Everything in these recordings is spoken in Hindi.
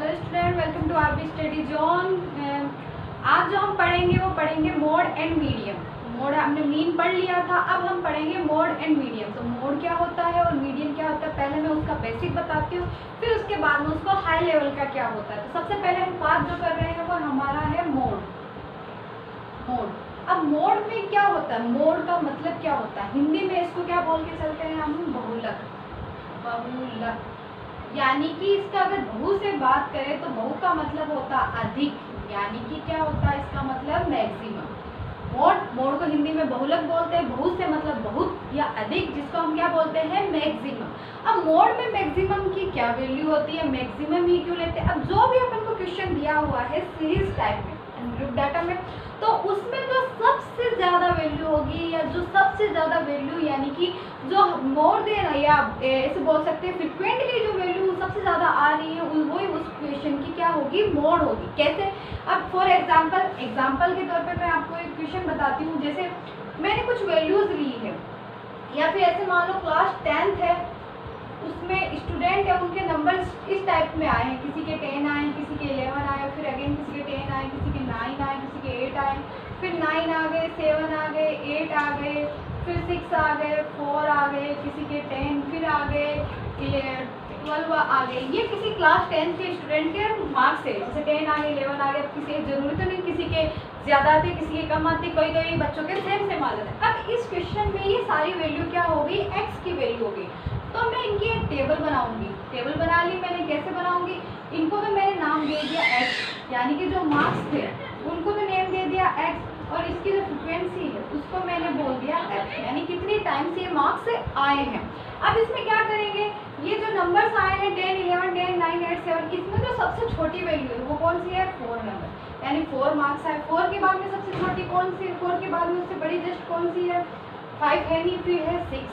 Hello student, welcome to RB study zone. आज जो हम पढ़ेंगे वो पढ़ेंगे मोड एंड मीडियम। मोड हमने मीन पढ़ लिया था, अब हम पढ़ेंगे मोड एंड मीडियम। तो मोड क्या होता है और मीडियम क्या होता है, पहले मैं उसका बेसिक बताती हूँ, फिर उसके बाद में उसको हाई लेवल का क्या होता है। तो सबसे पहले हम बात जो कर रहे हैं वो हमारा है मोड। अब मोड में क्या होता है, मोड का मतलब क्या होता है, हिंदी में इसको क्या बोल के चलते हैं हम, बहुलक। यानी कि इसका अगर बहु से बात करें तो बहु का मतलब होता है अधिक, यानी कि क्या होता है इसका मतलब मैक्सिमम। मोड को हिंदी में बहुलक बोलते हैं, बहु से मतलब बहुत या अधिक, जिसको हम क्या बोलते हैं, मैक्सिमम। अब मोड में मैक्सिमम की क्या वैल्यू होती है, मैक्सिमम ही क्यों लेते हैं। अब जो भी अपन को क्वेश्चन दिया हुआ है सीरीज टाइप में ग्रुप डाटा में, तो उसमें जो सबसे ज़्यादा वैल्यू होगी या जो सबसे ज़्यादा वैल्यू यानी कि जो मोर देन या ऐसे बोल सकते हैं फ्रिक्वेंटली जो वैल्यू सबसे ज़्यादा आ रही है वही उस क्वेश्चन की क्या होगी, मोड होगी। कैसे, अब फॉर एग्जाम्पल के तौर पे मैं आपको एक क्वेश्चन बताती हूँ। जैसे मैंने कुछ वैल्यूज़ ली है, या फिर ऐसे मान लो क्लास 10th है, उसमें स्टूडेंट है, उनके नंबर इस टाइप में आए हैं, किसी के 10 आए, किसी के 11 आए, फिर अगेन किसी के 10 आए, किसी के 9 आए, किसी के 8 आए, फिर 9 आ गए, 7 आ गए, 8 आ गए, फिर 6 आ गए, 4 आ गए, किसी के 10 फिर आ गए, 12 आ गए। ये किसी क्लास 10 के स्टूडेंट के मार्क्स है, जैसे 10 आ गए, 11 आ गए। किसी जरूरी तो नहीं किसी के ज़्यादा आते, किसी के कम आते, कोई बच्चों के सेम आ जाते हैं। अब इस क्वेश्चन में ये सारी वैल्यू क्या होगी, एक्स की वैल्यू होगी। तो मैं इनकी एक टेबल बनाऊंगी। टेबल बना ली मैंने, कैसे बनाऊंगी, इनको तो मैंने नाम दे दिया एक्स, यानी कि जो मार्क्स थे उनको तो नेम दे दिया एक्स, और इसकी जो फ्रिक्वेंसी है उसको मैंने बोल दिया एफ, यानी कितनी टाइम्स ये मार्क्स आए हैं। अब इसमें क्या करेंगे, ये जो नंबर्स आए हैं 10, 11, 10, 9, 8, 7, इसमें जो सबसे छोटी वैल्यू है वो कौन सी है, 4 नंबर, यानी 4 मार्क्स आए। 4 के बाद में सबसे छोटी कौन सी है, 4 के बाद में उससे बड़ी जस्ट कौन सी है, 5 है नहीं, फिर है 6,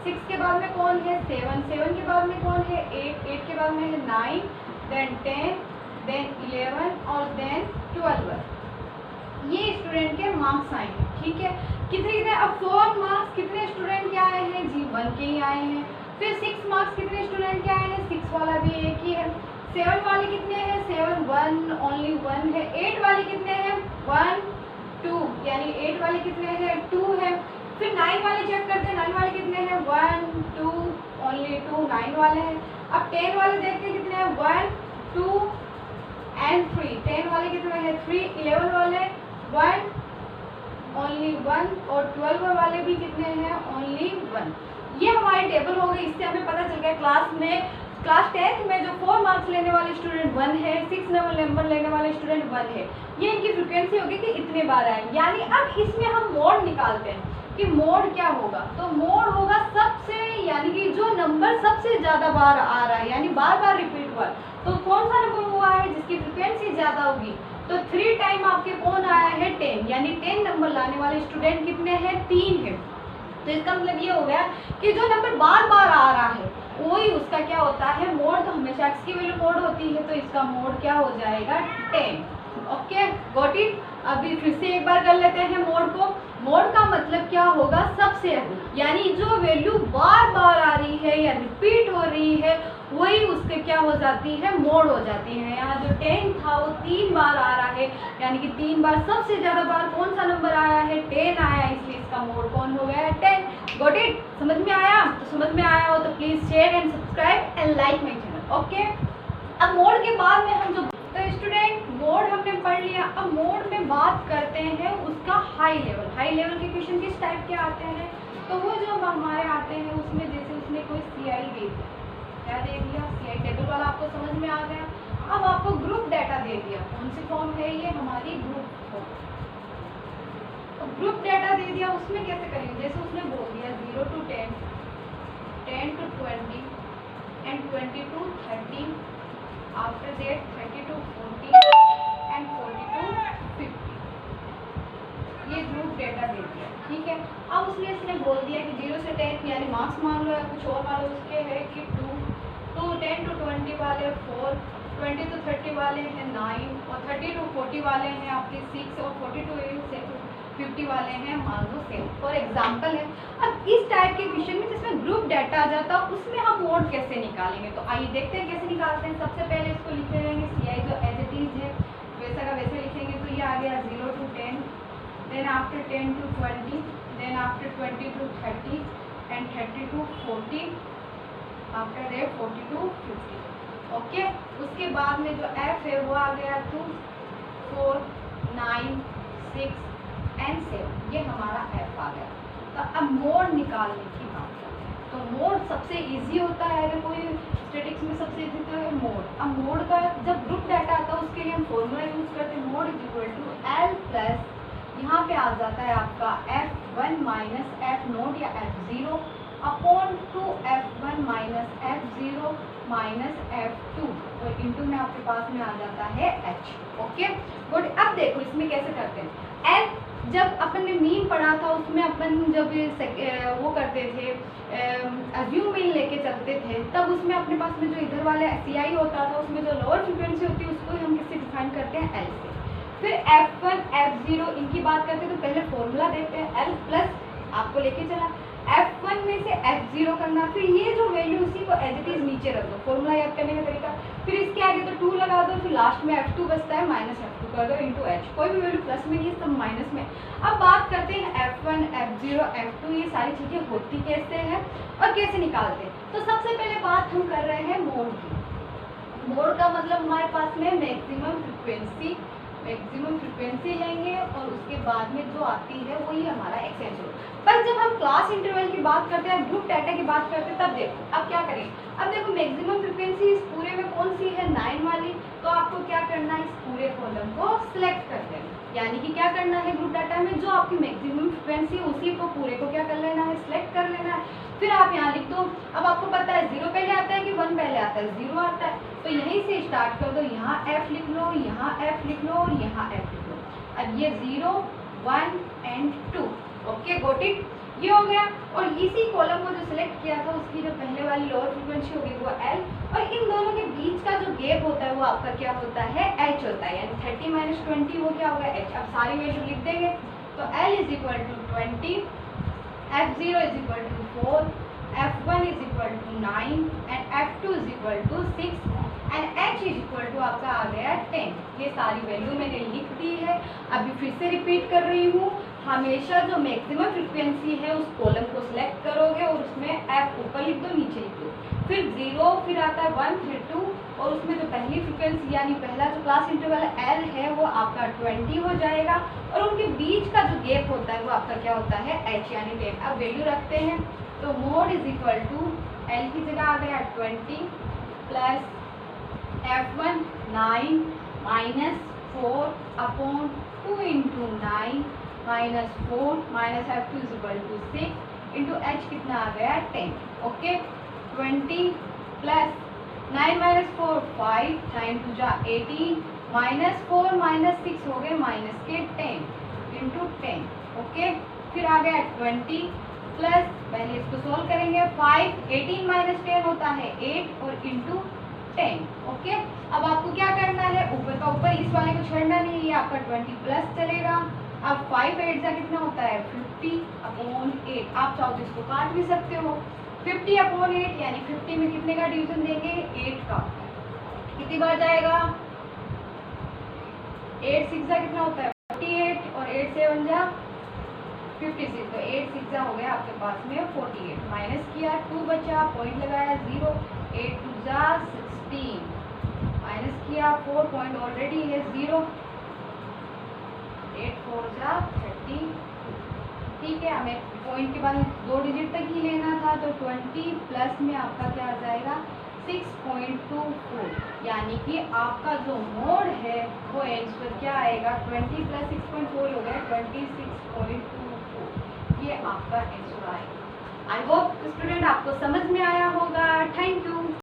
6 के बाद में कौन है 7, 7 के बाद में कौन है 8, 8 के बाद में है 9, देन 10, देन 11 और देन 12। ये स्टूडेंट के मार्क्स आए हैं, ठीक है। कितने अब 4 मार्क्स कितने स्टूडेंट के आए हैं जी, 1 के ही आए हैं। फिर 6 मार्क्स कितने स्टूडेंट के आए हैं, 6 वाला भी एक ही है। 7 वाले कितने हैं, 7 1 ओनली 1 है। 8 वाले कितने हैं, 1 2, यानी 8 वाले कितने हैं, 2 है। फिर 9 वाले चेक करते हैं, 9 वाले कितने हैं, 1 2 ओनली 2, 9 वाले हैं। अब 10 वाले देखते हैं कितने हैं, 1 2 एंड 3, 10 वाले कितने हैं 3, 11 वाले 1 ओनली 1, और 12 वाले भी कितने हैं, ओनली 1। ये हमारी टेबल हो गई। इससे हमें पता चल गया क्लास 10th में जो 4 मार्क्स लेने वाले स्टूडेंट 1 है, 6 नंबर लेने वाले स्टूडेंट 1 है। ये इनकी फ्रिक्वेंसी होगी कि इतने बार आए। यानी अब इसमें हम मोड निकालते हैं कि मोड क्या होगा। तो मोड होगा सबसे, यानी कि जो नंबर सबसे ज़्यादा बार आ रहा है, यानी बार बार रिपीट हुआ। तो कौन सा नंबर हुआ है जिसकी फ्रिक्वेंसी ज़्यादा होगी, तो 3 टाइम आपके कौन आया है 10, यानी 10 नंबर लाने वाले स्टूडेंट कितने हैं, 3 है। तो इसका मतलब ये हो गया कि जो नंबर बार बार आ रहा है वही उसका क्या होता है, मोड। तो हमेशा एक्स की वैल्यू मोड होती है, तो इसका मोड क्या हो जाएगा, 10। Okay, got it. अभी फिर से एक बार कर लेते हैं मोड को। मोड का मतलब क्या होगा, सबसे अधिक, यानी जो वैल्यू बार बार आ रही है या रिपीट हो रही है वही उसके क्या हो जाती है, मोड हो जाती है। यहाँ जो 10 था वो 3 बार आ रहा है, यानी कि 3 बार सबसे ज़्यादा बार कौन सा नंबर आया है, 10 आया, इसलिए इसका मोड कौन हो गया है, 10। गॉट इट, समझ में आया। तो समझ में आया हो तो please share and subscribe and like my channel. Okay, अब मोड के बाद में हम जो, तो स्टूडेंट मोड हमने पढ़ लिया। अब मोड में बात करते हैं उसका हाई लेवल। हाई लेवल के क्वेश्चन किस टाइप के आते हैं, तो वो जो हमारे आते हैं उसमें जैसे उसने कोई CI दे दिया, क्या दे दिया, CI टेबल वाला आपको समझ में आ गया। अब आपको ग्रुप डाटा दे दिया, कौन सी फॉर्म है ये, हमारी ग्रुप फॉर्म। तो ग्रुप डाटा दे दिया, उसमें कैसे करेंगे, जैसे उसने बोल दिया 0 to 10, 10 to 20 and 20 to 30, after that 30 to 40 and 40 to 50। ये ग्रुप डेटा दे दिया, ठीक है। अब उसने इसने बोल दिया कि 0 से 10 यानी मार्क्स मान लो या कुछ और मान लो, उसके है कि 2 10 to 20 वाले 4, 20 to 30 वाले हैं 9, और 30 to 40 वाले हैं आपके 6, और 40 to 8 50 वाले हैं मान लो 7 फॉर एग्जाम्पल है। अब इस टाइप के क्वेश्चन में जिसमें ग्रुप डाटा आ जाता है उसमें हम मोड कैसे निकालेंगे, तो आइए देखते हैं कैसे निकालते हैं। सबसे पहले इसको लिख लेंगे CI जो एज इट इज है वैसा का वैसे लिखेंगे, तो ये आ गया 0 to 10, then after 10 to 20, then after 20 to 30 and 30 to 40, after that 40 to 50। Okay, उसके बाद में जो f है वो आ गया 2, 4, 9, 6 एंड 7, ये हमारा f आ गया। तो अब मोड निकालने की बात करते हैं, तो मोड सबसे इजी होता है, अगर कोई स्टैटिक्स में सबसे इजी तो है मोड। अब मोड का जब ग्रुप डाटा आता है उसके लिए हम फॉर्मूला यूज करते हैं, mode is equal to L plus यहाँ पे आ जाता है आपका F1 माइनस F नोट या F0 upon 2 F1 minus F0 minus F2, तो इंटू में आपके पास में आ जाता है H। Okay good. अब देखो इसमें कैसे करते हैं। L जब अपन ने मीन पढ़ा था उसमें अपन जब वो करते थे अज्यूम मीन लेके चलते थे, तब उसमें अपने पास में जो इधर वाला CI होता था उसमें जो लोअर फ्रीक्वेंसी होती है उसको हम किससे डिफाइन करते हैं, L से। फिर F1 F0 इनकी बात करते हैं तो पहले फॉर्मूला देते हैं L प्लस आपको लेके चला F1 में से F0 करना, फिर ये जो वैल्यू उसी को एज इट इज नीचे रख दो, फॉर्मूला याद करने का तरीका। फिर इसके आगे तो 2 लगा दो, फिर लास्ट में F2 बचता है माइनस F2 कर दो इंटू H, कोई भी वैल्यू प्लस में नहीं सब माइनस में। अब बात करते हैं F1 F0 F2 ये सारी चीज़ें होती कैसे हैं और कैसे निकालते हैं। तो सबसे पहले बात हम कर रहे हैं मोड की। मोड का मतलब हमारे पास में मैक्सिमम फ्रिक्वेंसी लेंगे और उसके बाद में जो आती है वही हमारा एक्सटेंशन। पर जब हम क्लास इंटरवल की बात करते हैं, ग्रुप डाटा की बात करते हैं, तब देखो अब क्या करें। अब देखो मैक्सिमम फ्रिक्वेंसी इस पूरे में कौन सी है, 9 वाली, तो आपको क्या करना है, इस पूरे कॉलम को सिलेक्ट कर लेना, यानी कि क्या करना है ग्रुप डाटा में जो आपकी मैक्सिमम फ्रिक्वेंसी उसी को पूरे को क्या कर लेना है, सिलेक्ट कर लेना है। फिर आप यहाँ लिख दो। अब आपको पता है 0 पहले आता है कि 1 पहले आता है, 0 आता है, तो यहीं से स्टार्ट कर दो, यहाँ F लिख लो, यहाँ F लिख लो और यहाँ F लिख लो। अब ये 0, 1 एंड 2। ओके गॉट इट, ये हो गया। और इसी कॉलम को जो सिलेक्ट किया था उसकी जो पहले वाली लोअर फ्रीक्वेंसी होगी वो L, और इन दोनों के बीच का जो गैप होता है वो आपका क्या होता है, H होता है, यानी 30 माइनस 20 वो क्या होगा, H। अब सारी वैल्यू लिख देंगे, तो L is equal to 20, F0 is equal to 4, F1 is equal to 9 and F2 is equal to 6 and H is equal to आपका आ गया 10। ये सारी वैल्यू मैंने लिख दी है। अभी फिर से रिपीट कर रही हूँ, हमेशा जो मैक्सिमम फ्रिक्वेंसी है उस कॉलम को सिलेक्ट करोगे और उसमें F ऊपर लिख दो, नीचे लिख दो, फिर 0, फिर आता है 1, फिर 2, और उसमें जो पहली फ्रिक्वेंसी यानी पहला जो क्लास इंटरवल L है वो आपका 20 हो जाएगा, और उनके बीच का जो गैप होता है वो आपका क्या होता है, H यानी 10। अब वैल्यू रखते हैं, तो mode is equal to L की जगह आ गया 20 plus F1 9 minus 4 upon 2 into 9 minus 4 minus F2 is equal to 6 into H कितना आ गया 10। ओके 20 प्लस 9 माइनस 4 5, 9 टू जा 18 माइनस 4 माइनस 6 हो गए माइनस के 10 इंटू 10। ओके फिर आ गया 20 प्लस, पहले इसको सोल्व करेंगे, 5 18 माइनस 10 होता है 8 और इंटू 10। ओके अब आपको क्या करना है, ऊपर का ऊपर इस वाले को छोड़ना नहीं है, ये आपका 20 प्लस चलेगा। अब 5 8 जा कितना होता है 50 अपॉन 8, आप चाहो तो इसको काट भी सकते हो, 50 अपॉन 8 यानी 50 में कितने का डिवीजन देंगे, 8 का। कितनी बार जाएगा, 8 6 जा कितना होता है 48 और 8 7 जा 56, तो 8 6 जा हो गया आपके पास में 48, माइनस किया 2 बचा, पॉइंट लगाया 0, 8 2 जा 16, माइनस किया 4 पॉइंट ऑलरेडी है 0, 8 4 जा 30। ठीक है, हमें पॉइंट के बाद 2 डिजिट तक ही लेना था, तो 20 प्लस में आपका क्या आ जाएगा 6.24, यानी कि आपका जो मोड है वो आंसर क्या आएगा 20 प्लस 6.4 हो गया 26.24, ये आपका आंसर आएगा। आई होप स्टूडेंट आपको समझ में आया होगा। Thank you.